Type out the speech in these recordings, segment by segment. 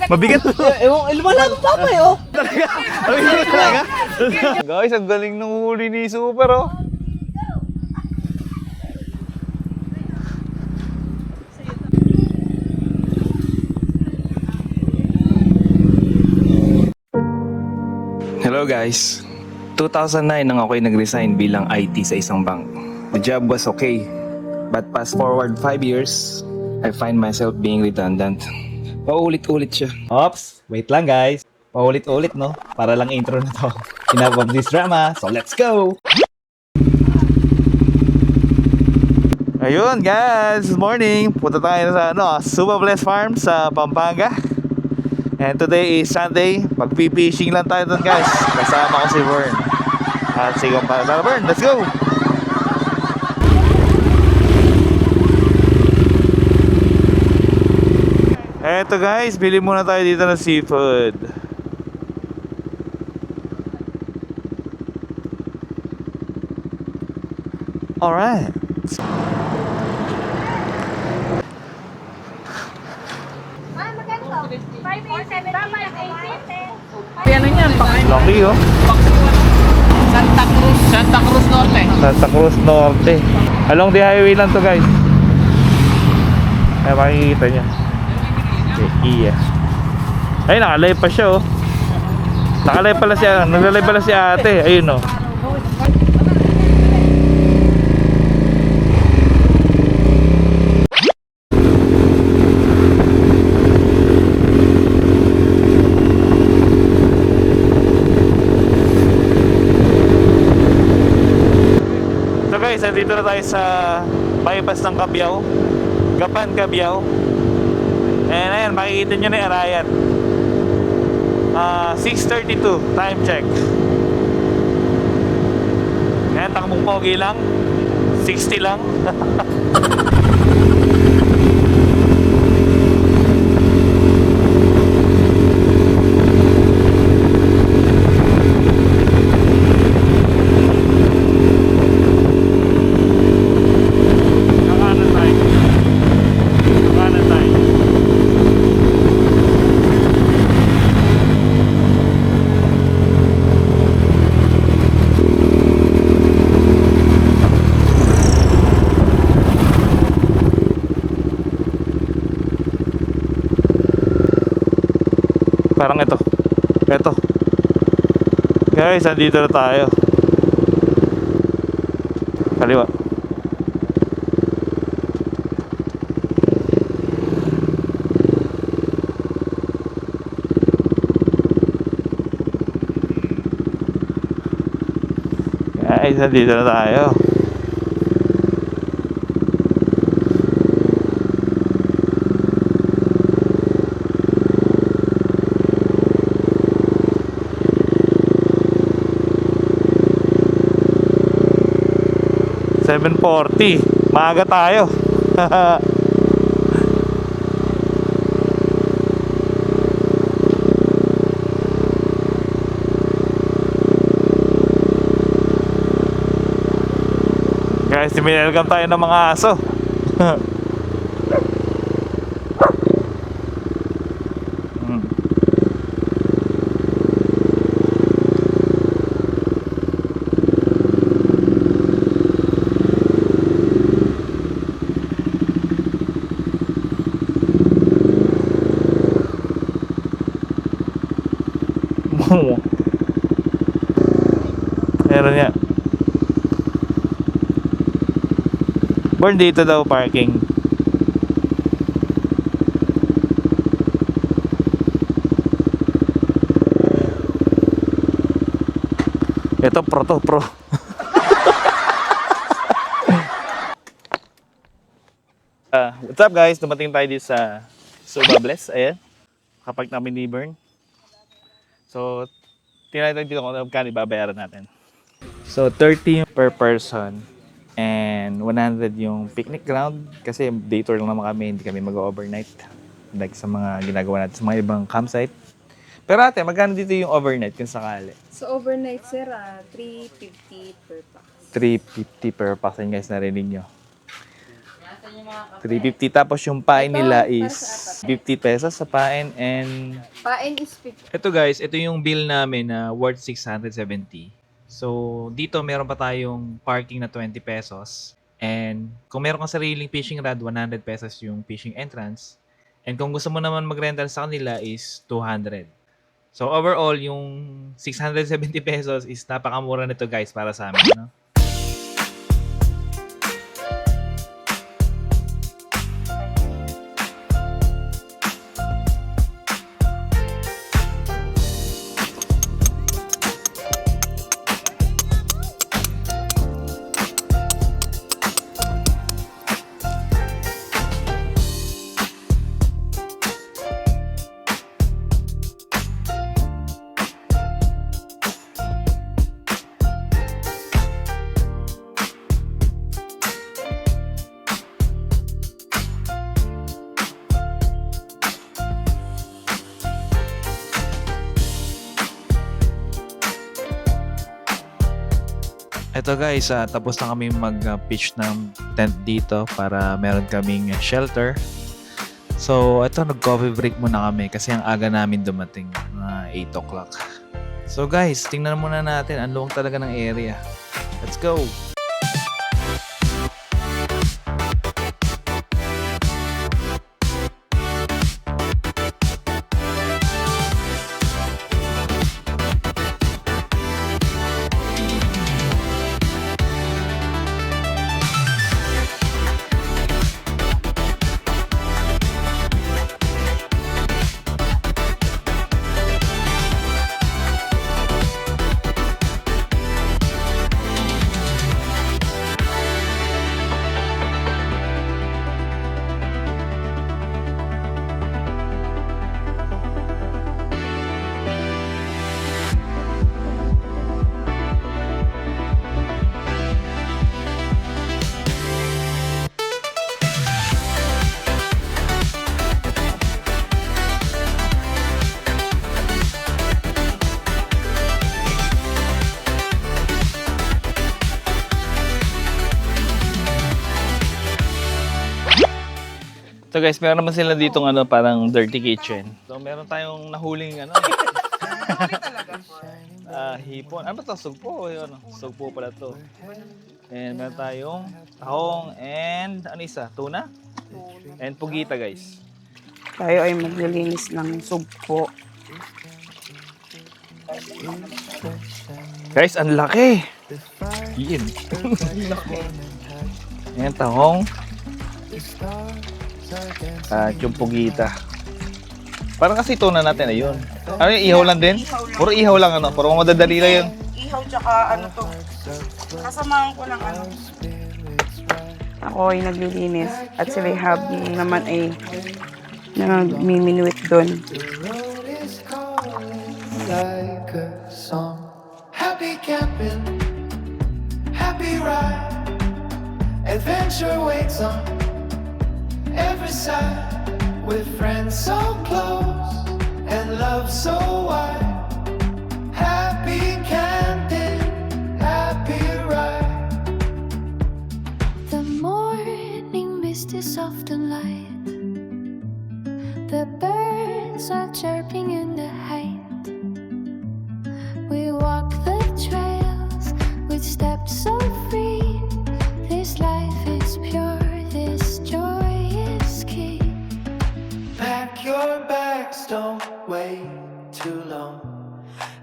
Mabigat. Ewan, lumalabot pa pa eh, oh. Mabigat talaga. Guys, ang galing ng huli ni Super, oh. Hello guys. 2009 nang ako'y nag-resign bilang IT sa isang bank. The job was okay. But fast forward 5 years, I find myself being redundant. Paulit-ulit siya. Ops, wait lang guys. Paulit-ulit, no? Para lang intro na to. Enough of this drama, so let's go! Ayun guys, good morning. Punta tayo sa Suba Bless Farm sa Pampanga. And today is Sunday. Magpi-fishing lang tayo doon guys. Kasama ko si Vern. At si Kumpara. Tara Vern, let's go! Eto guys, bili muna tayo dito ng seafood. Alright. Ano niyan? Laki oh. Santa Cruz Norte. Santa Cruz Norte. Along the highway lang to guys. Ay makikita nyo. Iya. Ay nakalay pa siya oh. Nakalay pala siya. Naglalay pala si ate. Ayun oh. So guys, dito na tayo sa bypass ng Cabiao. Gapan Cabiao. And ayan, makikita nyo na yung Arayat. 6:32, time check. Ayan, takbong pogi lang. 60 lang. Parang ito. Guys, andito na tayo. Kaliwa. Guys, andito na tayo. $7:40. Maaga tayo. Guys, minelgam tayo ng mga aso. Meron niya. Born dito daw parking. Ito pro. What's up guys? Dumating tayo dito sa Suba Bless. Ayan. Kapag namin ni Vern. So, tingnan natin dito kung ano magkano babayaran natin. So, 30 per person and 100 yung picnic ground kasi day tour lang naman kami, hindi kami mag-overnight like sa mga ginagawa natin sa mga ibang campsite. Pero ate, magkano dito yung overnight kung sakali? So overnight sir, 350 per pax. 350 per pax, guys, narinig nyo. 350. Tapos yung pain nila is 50 pesos sa pain and Pain is 50. Ito guys, ito yung bill namin na worth 670. So, dito meron pa tayong parking na 20 pesos. And kung meron kang sariling fishing rod, 100 pesos yung fishing entrance. And kung gusto mo naman mag-rental sa kanila is 200. So, overall, yung 670 pesos is napakamura nito guys para sa amin. No? Ito guys, tapos na kami mag-pitch ng tent dito para meron kaming shelter. So, ito, nag-coffee break muna kami kasi ang aga namin dumating, 8 o'clock. So guys, tingnan muna natin, ang luwang talaga ng area. Let's go! So guys, meron naman sila ditong parang dirty kitchen. So meron tayong nahuling hipon. Ano ba ito? Sugpo? Sugpo pala to. And meron tayong tahong and isa? Tuna? And pugita guys. Tayo ay maglilinis ng sugpo. Guys, ang laki! Yun. Ayan, tahong. Yung pugita. Parang kasi tuna natin, ayun. Ano yung ihaw lang din? Puro ihaw lang, puro madadali lang yun. Ihaw tsaka to. Kasamahan ko ng Ako ay naglilinis at si Rehab naman ay nagmiminuit doon. Like a song, happy camping, happy ride, adventure waits on every side, with friends so close and love so wide. Happy camping, happy ride. The morning mist is soft and light. The birds are chirping in the height. We walk the trails with steps so free. This life is pure, this joy is key. Pack your bags, don't wait too long.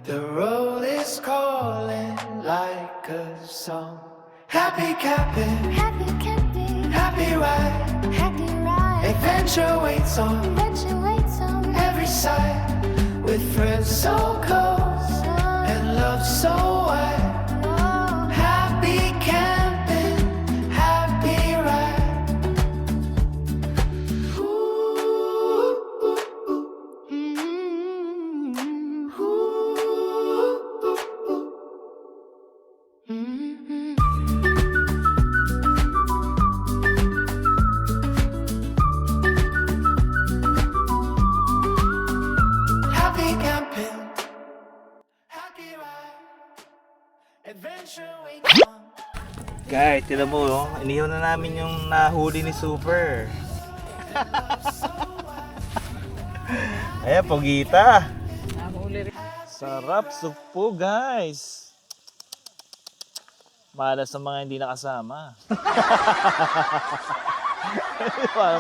The road is calling like a song. Happy camping, Happy camping, happy ride, happy ride. adventure waits on Adventure waits on every side, with friends so close and love so wide. Happy camping, happy ride. Ooh, ooh, ooh. Mm-hmm. Ooh, ooh, ooh. Mm-hmm. Happy camping, happy ride, adventure waits on Guys, tira mo, oh. Inihaw na namin yung nahuli ni Super. Ayan, pogita. Sarap supo, guys. Malas sa mga hindi nakasama.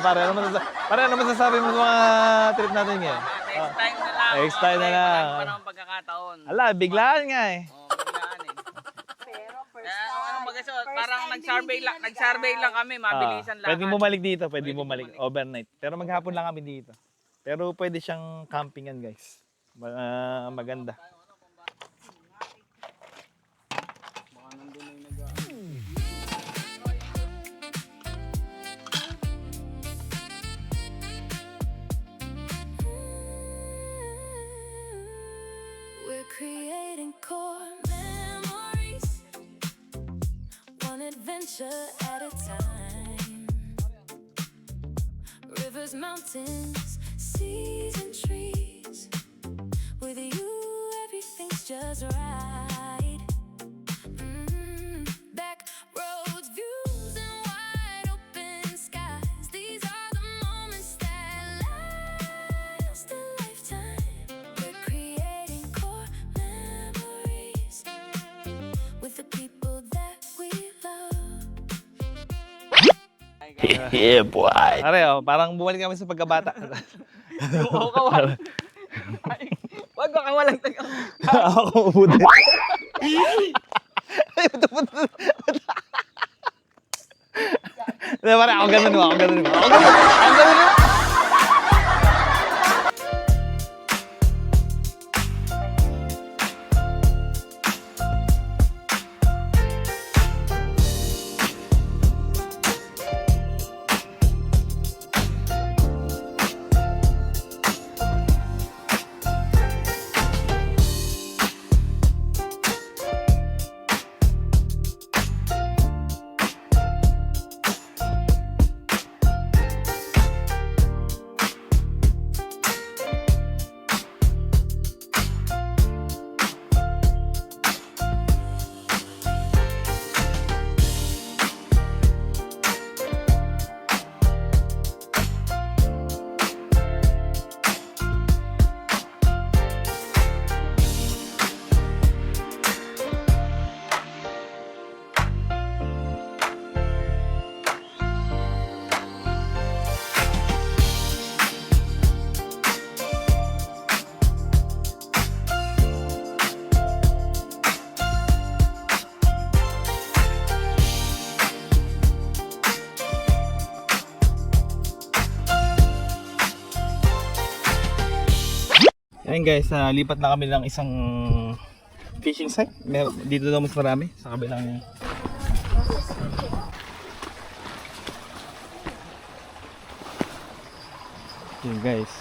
Para naman sasabi mo sa mga trip natin ngayon. Next time na lang. Next time na lang. Wala pa namang pagkakataon. Ala, biglaan nga eh. Biglaan eh. Pero first Ano time. magaso, First parang time nag-survey lang kami, mabilisan lang. Pwede bumalik dito, pwede bumalik overnight. Pero maghapon lang kami dito. Pero pwede siyang campingan, guys. Maganda. We're creating core memories, one adventure at a time. Rivers, mountains, seas, and trees. With you, everything's just right. Back roads, views, and wide open skies. These are the moments that last a lifetime. We're creating core memories with the people that we love. Yeah, boy. Pare, oh, parang bumalik kami sa pagkabata. Wag baka walang taga. Ako ubuti. Hindi, pare, ako ganun mo. Ayun guys, lipat na kami ng isang fishing site. Dito daw mas marami, sa kabilang yun. Yun guys.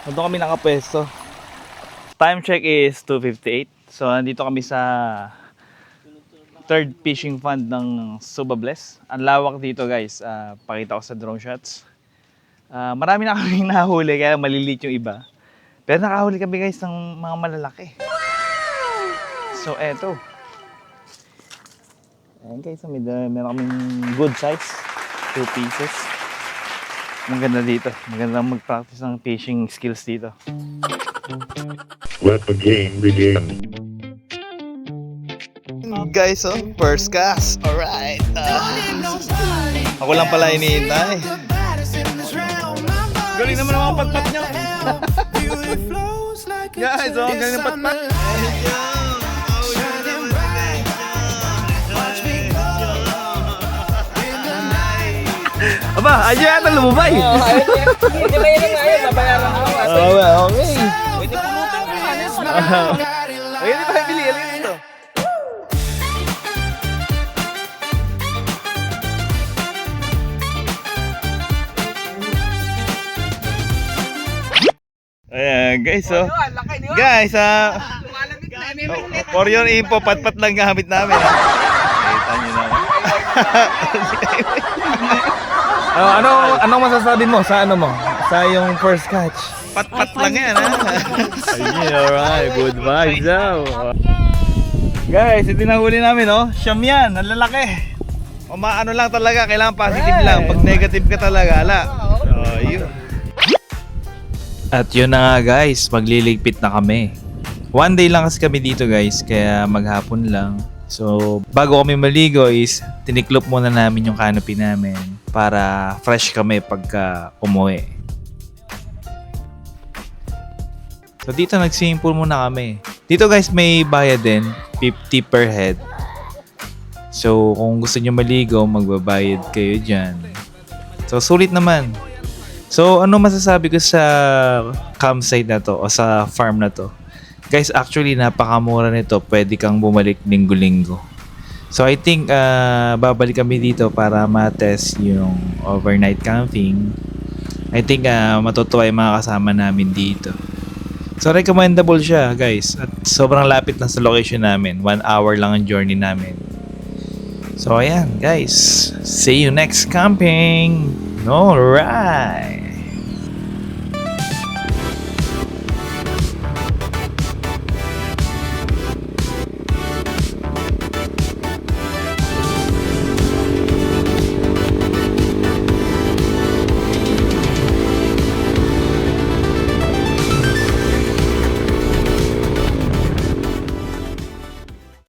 Nandito kami nakapwesto. Time check is 2:58. So nandito kami sa third fishing fund ng Subables. Ang lawak dito guys, pakita ko sa drone shots. Marami na kaming nahuli kaya maliliit yung iba. Pero nakahuli kami guys ng mga malalaki. So eto. Ayan guys, meron kaming good size. 2 pieces. Maganda dito. Maganda mag-practice ng fishing skills dito. Let the game begin. Guys, oh, first cast. Alright. Ako lang pala hinihintay. Galing naman ang mga patpat niya. Guys, oh, galing ng patpat. Aba, ayun yata lumubay. Hindi ba yun ngayon? Babayaran ako. Okay. Pwede pulutan ko. Ayun, di ba bili? Ayun dito. Ayan, guys, oh. Guys, for your info, patpat lang gamit namin. Kita nyo naman. Anong masasabi mo sa ano mo? Sa yung first catch? Pat-pat lang yan, ha? Ayun, alright. Good vibes daw. Guys, ito nahuli namin, oh. Siyam yan, ang lalaki. Umaano lang talaga, kailangan positive lang. Pag negative ka talaga, ala. Oh, yun. At yun na nga guys, magliligpit na kami. One day lang kasi kami dito guys, kaya maghapon lang. So, bago kami maligo is tiniklop muna namin yung canopy namin para fresh kami pagka umuwi. So, dito nag-swimming pool muna kami. Dito guys, may bayad din, 50 per head. So, kung gusto nyo maligo, magbabayad kayo dyan. So, sulit naman. So, ano masasabi ko sa campsite na to o sa farm na to? Guys, actually, napakamura nito. Pwede kang bumalik linggo-linggo. So, I think babalik kami dito para ma-test yung overnight camping. I think matutuwa yung mga kasama namin dito. So, recommendable siya, guys. At sobrang lapit lang sa location namin. 1 hour lang ang journey namin. So, ayan, guys. See you next camping! Alright!